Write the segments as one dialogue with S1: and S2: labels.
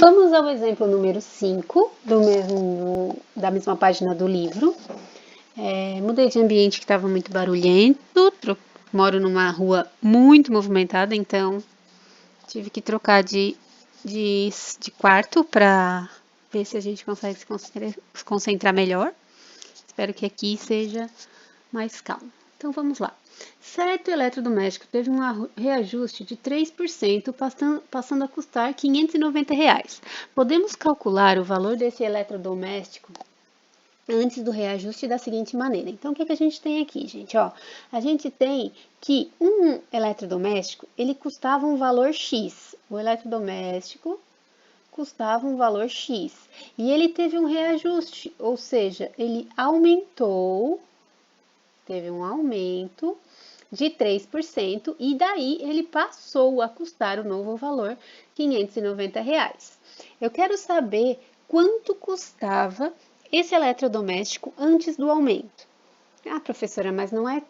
S1: Vamos ao exemplo número 5 da mesma página do livro. Mudei de ambiente que estava muito barulhento, moro numa rua muito movimentada, então tive que trocar de quarto para ver se a gente consegue se concentrar melhor. Espero que aqui seja mais calmo. Então vamos lá. Certo eletrodoméstico teve um reajuste de 3%, passando a custar R$ 590. Podemos calcular o valor desse eletrodoméstico antes do reajuste da seguinte maneira. Então, o que a gente tem aqui, gente? A gente tem que um eletrodoméstico, ele custava um valor X. O eletrodoméstico custava um valor X. E ele teve um reajuste, ou seja, ele aumentou, teve um aumento de 3%, e daí ele passou a custar o novo valor, R$ 590. Eu quero saber quanto custava esse eletrodoméstico antes do aumento. Ah, professora, mas não é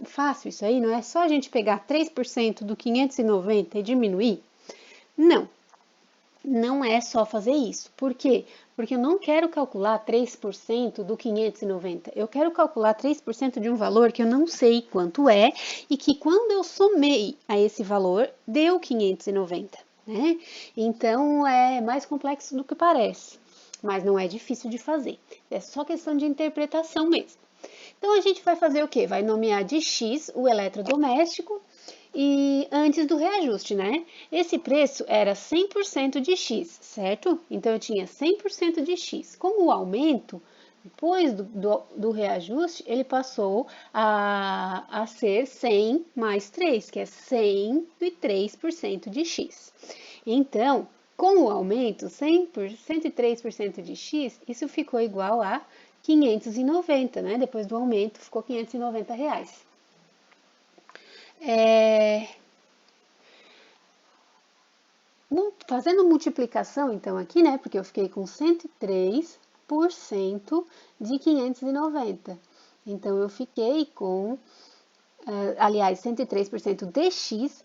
S1: fácil isso aí? Não é só a gente pegar 3% do 590 e diminuir? Não é só fazer isso. Por quê? Porque eu não quero calcular 3% do 590. Eu quero calcular 3% de um valor que eu não sei quanto é e que quando eu somei a esse valor, deu 590, né? Então, é mais complexo do que parece, mas não é difícil de fazer. É só questão de interpretação mesmo. Então, a gente vai fazer o quê? Vai nomear de X o eletrodoméstico e antes do reajuste, né? Esse preço era 100% de X, certo? Então, eu tinha 100% de X. Com o aumento, depois do reajuste, ele passou a ser 100 mais 3, que é 103% de X. Então, com o aumento, 103% de X, isso ficou igual a 590, né? Depois do aumento, ficou R$ 590. Fazendo multiplicação, então, aqui, né? Porque eu fiquei com 103% de 590. Então, eu fiquei com, aliás, 103% de x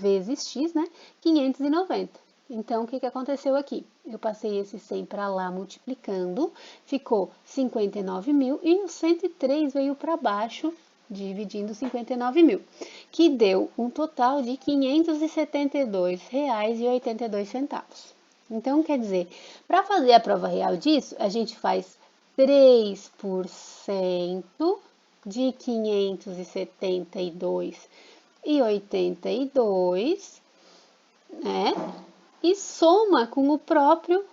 S1: vezes x, né? 590. Então, o que aconteceu aqui? Eu passei esse 100 para lá multiplicando, ficou 59 mil e o 103 veio para baixo, dividindo 59 mil, que deu um total de R$ 572,82. Então, quer dizer, para fazer a prova real disso, a gente faz 3% de 572,82, né? E soma com o próprio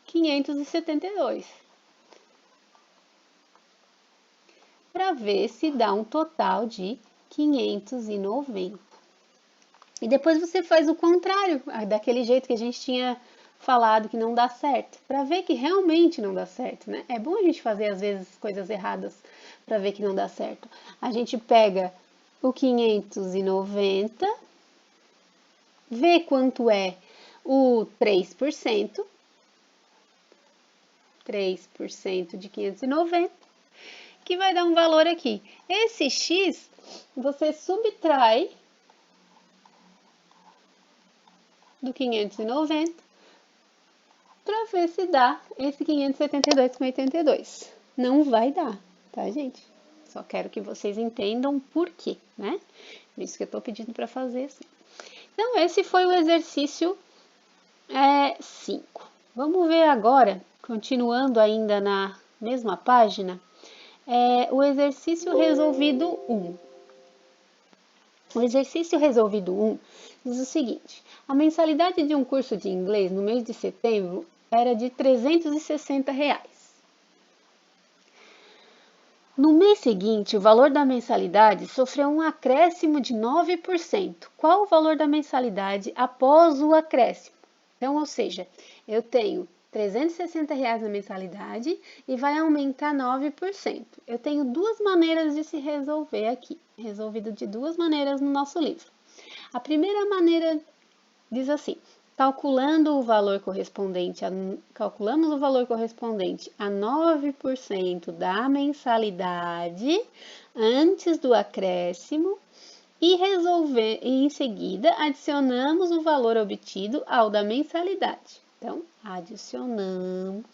S1: 572. Para ver se dá um total de 590. E depois você faz o contrário, daquele jeito que a gente tinha falado que não dá certo, para ver que realmente não dá certo, né? É bom a gente fazer às vezes coisas erradas para ver que não dá certo. A gente pega o 590, vê quanto é o 3%, 3% de 590, que vai dar um valor aqui. Esse x, você subtrai do 590 para ver se dá esse 572,82. Não vai dar, tá, gente? Só quero que vocês entendam por quê, né? Por isso que eu tô pedindo para fazer assim. Então, esse foi o exercício 5. Vamos ver agora, continuando ainda na mesma página, o exercício resolvido 1. O exercício resolvido 1 diz o seguinte: a mensalidade de um curso de inglês no mês de setembro era de R$ 360. No mês seguinte, o valor da mensalidade sofreu um acréscimo de 9%. Qual o valor da mensalidade após o acréscimo? Então, ou seja, eu tenho R$ 360 na mensalidade e vai aumentar 9%. Eu tenho duas maneiras de se resolver aqui, resolvido de duas maneiras no nosso livro. A primeira maneira diz assim: calculamos o valor correspondente a 9% da mensalidade antes do acréscimo e em seguida adicionamos o valor obtido ao da mensalidade. Então, adicionamos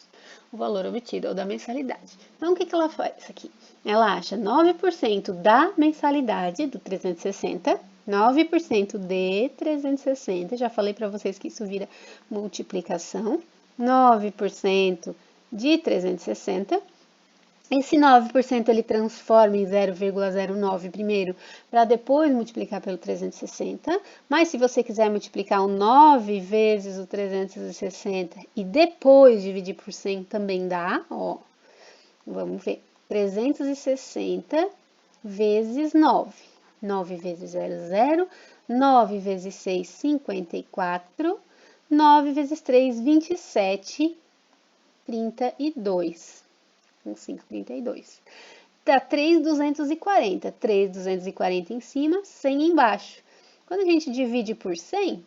S1: o valor obtido ao da mensalidade. Então, o que ela faz aqui? Ela acha 9% da mensalidade do 360, 9% de 360, já falei para vocês que isso vira multiplicação, 9% de 360. Esse 9% ele transforma em 0,09 primeiro, para depois multiplicar pelo 360. Mas se você quiser multiplicar o 9 vezes o 360 e depois dividir por 100, também dá. Ó, vamos ver. 360 vezes 9. 9 vezes 0, 0. 9 vezes 6, 54. 9 vezes 3, 27. 32. 532. Dá 3.240. 3.240 em cima, 100 embaixo. Quando a gente divide por 100,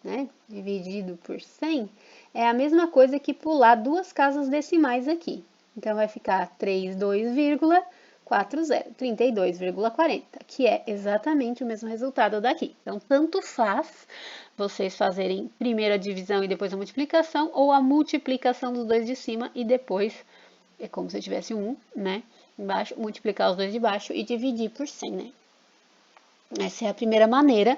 S1: né? Dividido por 100, é a mesma coisa que pular duas casas decimais aqui. Então, vai ficar 32,40, 32,40, que é exatamente o mesmo resultado daqui. Então, tanto faz vocês fazerem primeiro a divisão e depois a multiplicação, ou a multiplicação dos dois de cima e depois, é como se tivesse um, né, embaixo, multiplicar os dois de baixo e dividir por 100, né. Essa é a primeira maneira.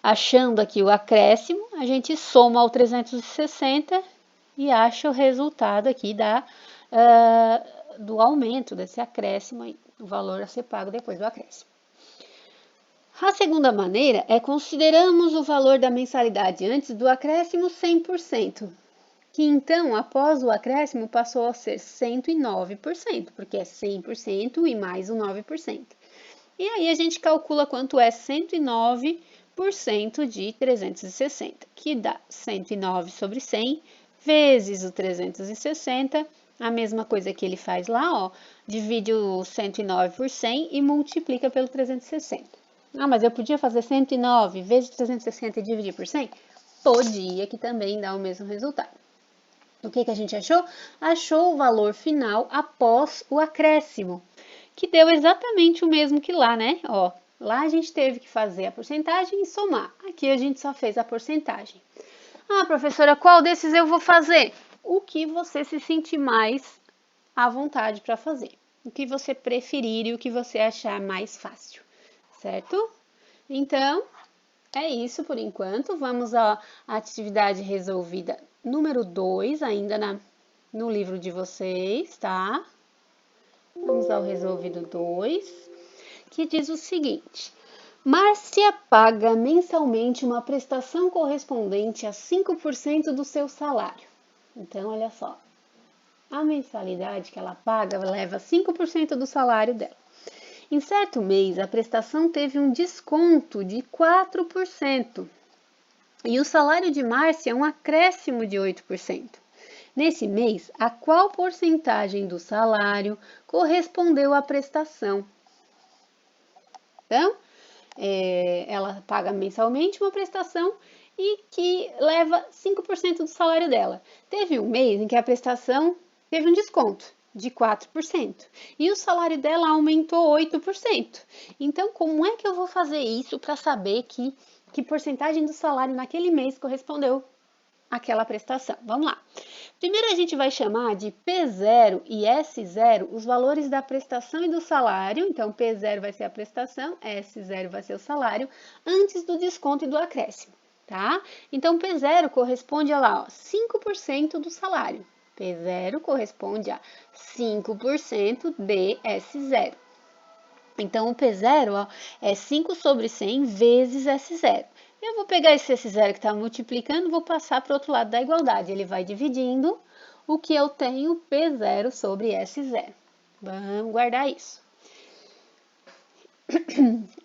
S1: Achando aqui o acréscimo, a gente soma ao 360 e acha o resultado aqui do aumento desse acréscimo, o valor a ser pago depois do acréscimo. A segunda maneira é consideramos o valor da mensalidade antes do acréscimo 100%, que então, após o acréscimo, passou a ser 109%, porque é 100% e mais o 9%. E aí a gente calcula quanto é 109% de 360, que dá 109 sobre 100 vezes o 360, a mesma coisa que ele faz lá, ó, divide o 109 por 100 e multiplica pelo 360. Ah, mas eu podia fazer 109 vezes 360 e dividir por 100? Podia, que também dá o mesmo resultado. O que a gente achou? Achou o valor final após o acréscimo, que deu exatamente o mesmo que lá, né? Ó, lá a gente teve que fazer a porcentagem e somar. Aqui a gente só fez a porcentagem. Ah, professora, qual desses eu vou fazer? O que você se sentir mais à vontade para fazer. O que você preferir e o que você achar mais fácil, certo? Então, é isso por enquanto. Vamos à atividade resolvida número 2, ainda no livro de vocês, tá? Vamos ao resolvido 2, que diz o seguinte: Márcia paga mensalmente uma prestação correspondente a 5% do seu salário. Então, olha só, a mensalidade que ela paga leva 5% do salário dela. Em certo mês, a prestação teve um desconto de 4%. E o salário de Márcia é um acréscimo de 8%. Nesse mês, a qual porcentagem do salário correspondeu à prestação? Então, ela paga mensalmente uma prestação e que leva 5% do salário dela. Teve um mês em que a prestação teve um desconto de 4% e o salário dela aumentou 8%. Então, como é que eu vou fazer isso para saber que porcentagem do salário naquele mês correspondeu àquela prestação? Vamos lá. Primeiro a gente vai chamar de P0 e S0 os valores da prestação e do salário. Então, P0 vai ser a prestação, S0 vai ser o salário, antes do desconto e do acréscimo, tá? Então, P0 corresponde a lá, ó, 5% do salário. P0 corresponde a 5% de S0. Então, o P0 ó, é 5 sobre 100 vezes S0. Eu vou pegar esse S0 que está multiplicando e vou passar para o outro lado da igualdade. Ele vai dividindo o que eu tenho P0 sobre S0. Vamos guardar isso.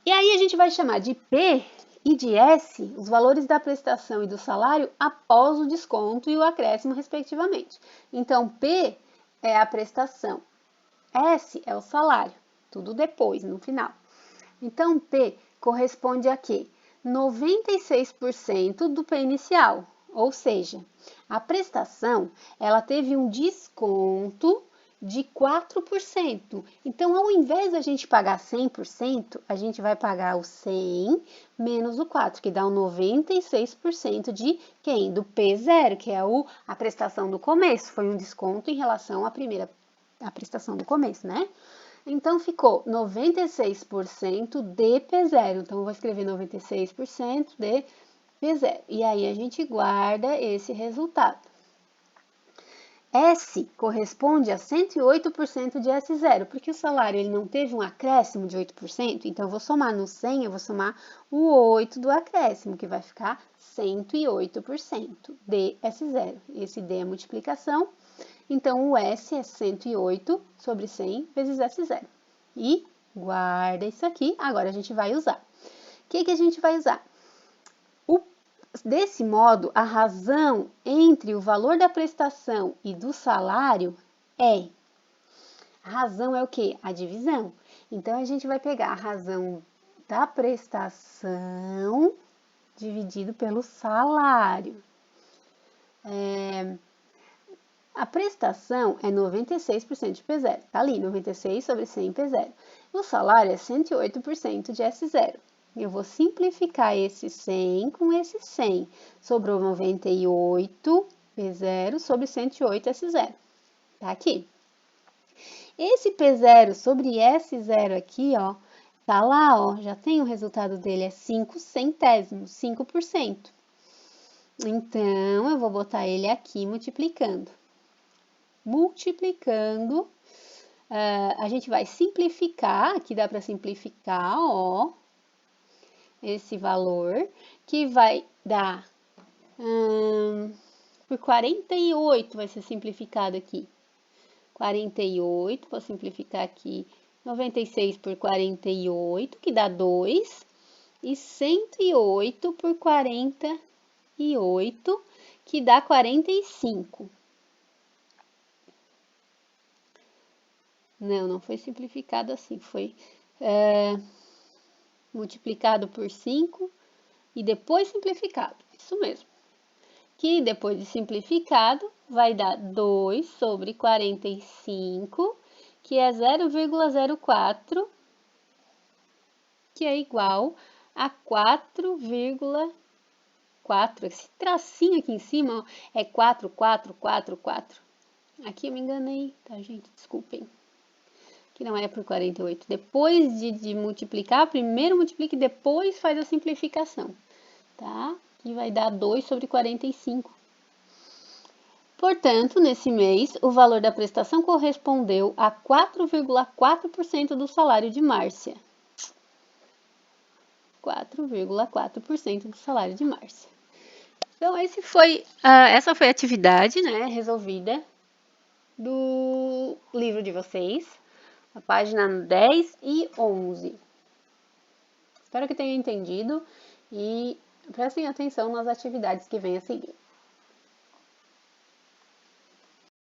S1: E aí a gente vai chamar de P e de S os valores da prestação e do salário após o desconto e o acréscimo, respectivamente. Então, P é a prestação, S é o salário, tudo depois, no final. Então, P corresponde a quê? 96% do P inicial, ou seja, a prestação ela teve um desconto de 4%. Então, ao invés da gente pagar 100%, a gente vai pagar o 100 menos o 4, que dá um 96% de quem? Do P0, que é a prestação do começo. Foi um desconto em relação à prestação do começo, né? Então, ficou 96% de P0. Então, eu vou escrever 96% de P0. E aí, a gente guarda esse resultado. S corresponde a 108% de S0, porque o salário ele não teve um acréscimo de 8%, então eu vou somar no 100, eu vou somar o 8 do acréscimo, que vai ficar 108% de S0. Esse D é multiplicação, então o S é 108 sobre 100 vezes S0. E guarda isso aqui, agora a gente vai usar. O que a gente vai usar? Desse modo, a razão entre o valor da prestação e do salário é... A razão é o quê? A divisão. Então, a gente vai pegar a razão da prestação dividido pelo salário. A prestação é 96% de P0. Tá ali, 96 sobre 100 P0. O salário é 108% de S0. Eu vou simplificar esse 100 com esse 100. Sobrou 98 P0 sobre 108 S0. Tá aqui. Esse P0 sobre S0 aqui, ó, tá lá, ó, já tem o resultado dele, é 5 centésimos, 5%. Então, eu vou botar ele aqui multiplicando. A gente vai simplificar, aqui dá para simplificar, ó, esse valor, que vai dar, por 48 vai ser simplificado aqui. 48, vou simplificar aqui, 96 por 48, que dá 2, e 108 por 48, que dá 45. Não foi simplificado assim, foi multiplicado por 5 e depois simplificado, isso mesmo. Que depois de simplificado vai dar 2 sobre 45, que é 0,04, que é igual a 4,4. Esse tracinho aqui em cima é 4, 4, 4, 4. Aqui eu me enganei, tá, gente? Desculpem. Que não é por 48. Depois de multiplicar, primeiro multiplica e depois faz a simplificação, tá? Que vai dar 2 sobre 45. Portanto, nesse mês, o valor da prestação correspondeu a 4,4% do salário de Márcia. 4,4% do salário de Márcia. Então, essa foi a atividade, né, resolvida do livro de vocês. A página 10 e 11. Espero que tenham entendido e prestem atenção nas atividades que vêm a seguir.